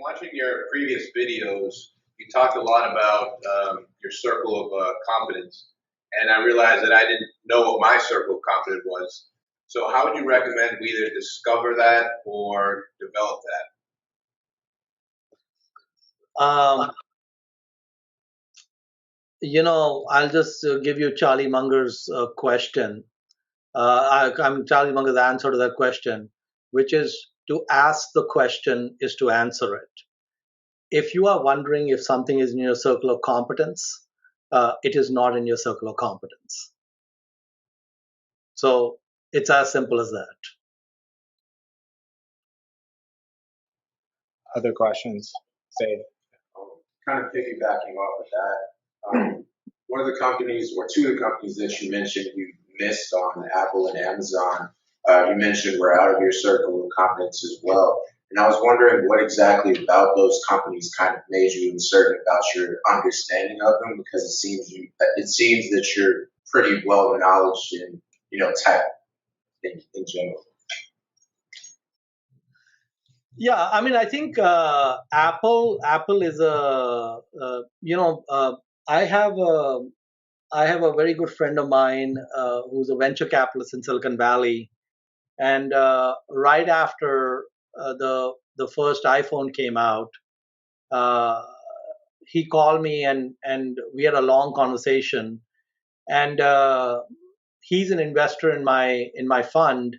watching your previous videos, you talked a lot about your circle of competence, and I realized that I didn't know what my circle of competence was. So, how would you recommend we either discover that or develop Um, I'll just give you Charlie Munger's question. I'm Charlie Munger's answer to that question, which is to ask the question is to answer it. If you are wondering if something is in your circle of competence, it is not in your circle of competence. So it's as simple as that. Other questions? Say. Kind of piggybacking off of that, one of the companies, or two of the companies that you mentioned you missed on, Apple and Amazon, you mentioned were out of your circle of competence as well. And I was wondering what exactly about those companies kind of made you uncertain about your understanding of them, because it seems that you're pretty well knowledgeable in tech in general. Yeah, I mean, I think Apple is I have a very good friend of mine who's a venture capitalist in Silicon Valley, and right after the first iPhone came out, uh, he called me and we had a long conversation, and he's an investor in my fund,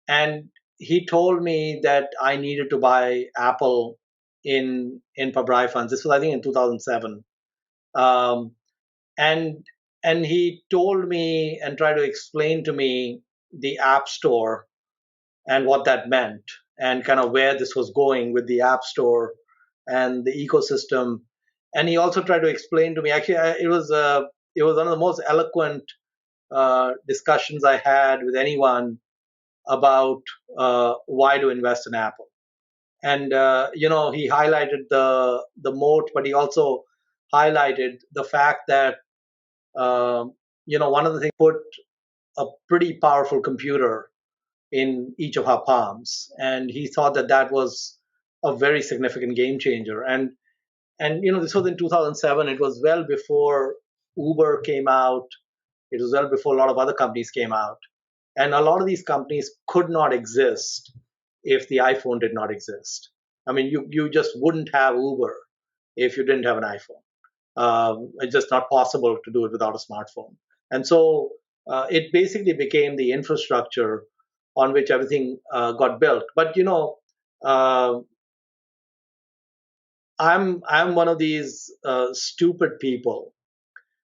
and he told me that I needed to buy Apple in Pabrai funds. This was, I think, in 2007, um, and he told me and tried to explain to me the App Store and what that meant, and kind of where this was going with the App Store and the ecosystem. And he also tried to explain to me. Actually, it was one of the most eloquent discussions I had with anyone about why to invest in Apple. And he highlighted the moat, but he also highlighted the fact that one of the things, put a pretty powerful computer in each of our palms, and he thought that that was a very significant game changer. And this was in 2007. It was well before Uber came out. It was well before a lot of other companies came out. And a lot of these companies could not exist if the iPhone did not exist. I mean, you just wouldn't have Uber if you didn't have an iPhone. It's just not possible to do it without a smartphone. And so it basically became the infrastructure on which everything got built. But uh, I'm one of these stupid people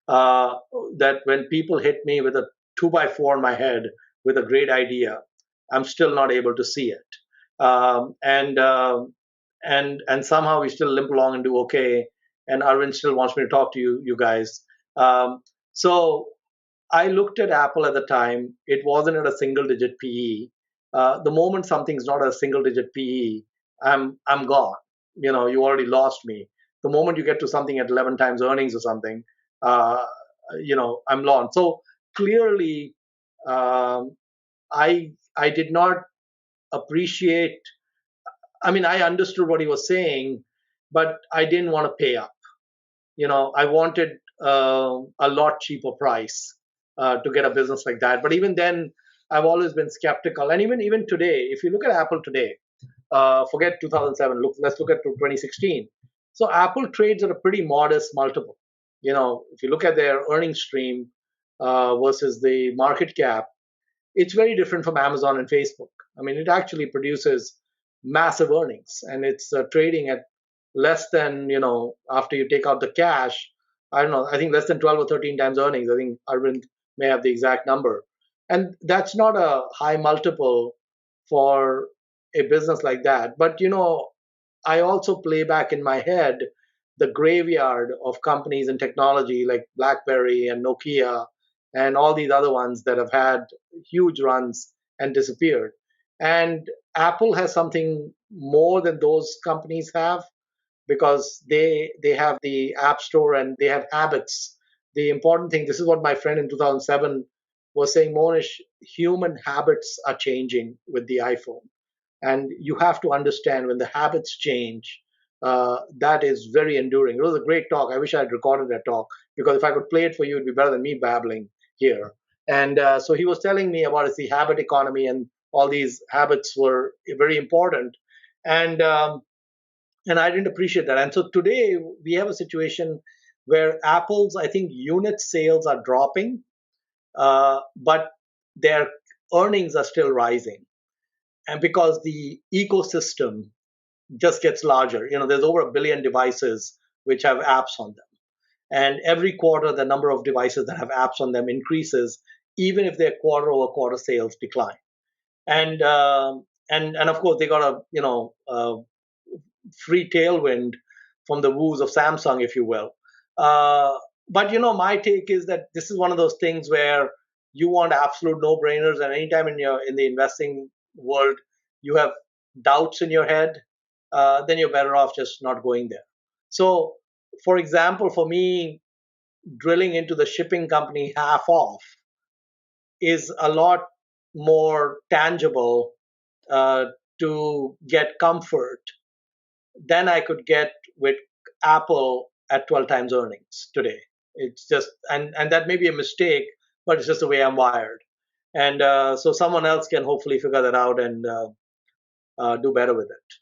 uh, that when people hit me with a 2x4 in my head with a great idea, I'm still not able to see it, and somehow we still limp along and do okay. And Arvind still wants me to talk to you guys. So I looked at Apple at the time. It wasn't at a single digit PE. The moment something's not a single digit PE, I'm gone. You already lost me. The moment you get to something at 11 times earnings or something, uh, I'm lost. So clearly, um, I did not appreciate. I mean, I understood what he was saying, but I didn't want to pay up. I wanted a lot cheaper price to get a business like that. But even then, I've always been skeptical. And even today, if you look at Apple today, forget 2007. Let's look at 2016. So Apple trades at a pretty modest multiple. If you look at their earnings stream versus the market cap, it's very different from Amazon and Facebook. I mean, it actually produces massive earnings, and it's trading at less than, after you take out the cash, I don't know, I think less than 12 or 13 times earnings. I think Arvind may have the exact number. And that's not a high multiple for a business like that. But, I also play back in my head the graveyard of companies in technology like BlackBerry and Nokia and all these other ones that have had huge runs and disappeared. And Apple has something more than those companies have, because they have the App Store and they have habits. The important thing, this is what my friend in 2007 was saying, Mohnish, human habits are changing with the iPhone. And you have to understand, when the habits change, that is very enduring. It was a great talk. I wish I had recorded that talk, because if I could play it for you, it'd be better than me babbling here. And so he was telling me about the habit economy, and all these habits were very important. And and I didn't appreciate that. And so today we have a situation where Apple's, I think, unit sales are dropping, but their earnings are still rising. And because the ecosystem just gets larger, there's over 1 billion devices which have apps on them. And every quarter, the number of devices that have apps on them increases, even if their quarter-over-quarter sales decline. And and of course, they got a free tailwind from the woos of Samsung, if you will. But my take is that this is one of those things where you want absolute no-brainers, and anytime in the investing world you have doubts in your head, then you're better off just not going there. So, for example, for me, drilling into the shipping company half off is a lot more tangible uh, to get comfort than I could get with Apple at 12 times earnings today. It's just, and that may be a mistake, but it's just the way I'm wired. And so someone else can hopefully figure that out and do better with it.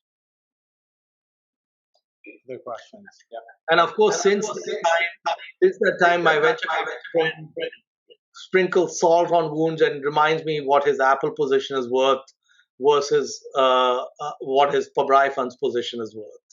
Other questions? Yeah. And of course, since that time, my venture friend sprinkles salt on wounds and reminds me what his Apple position is worth versus what his Pabrai fund's position is worth.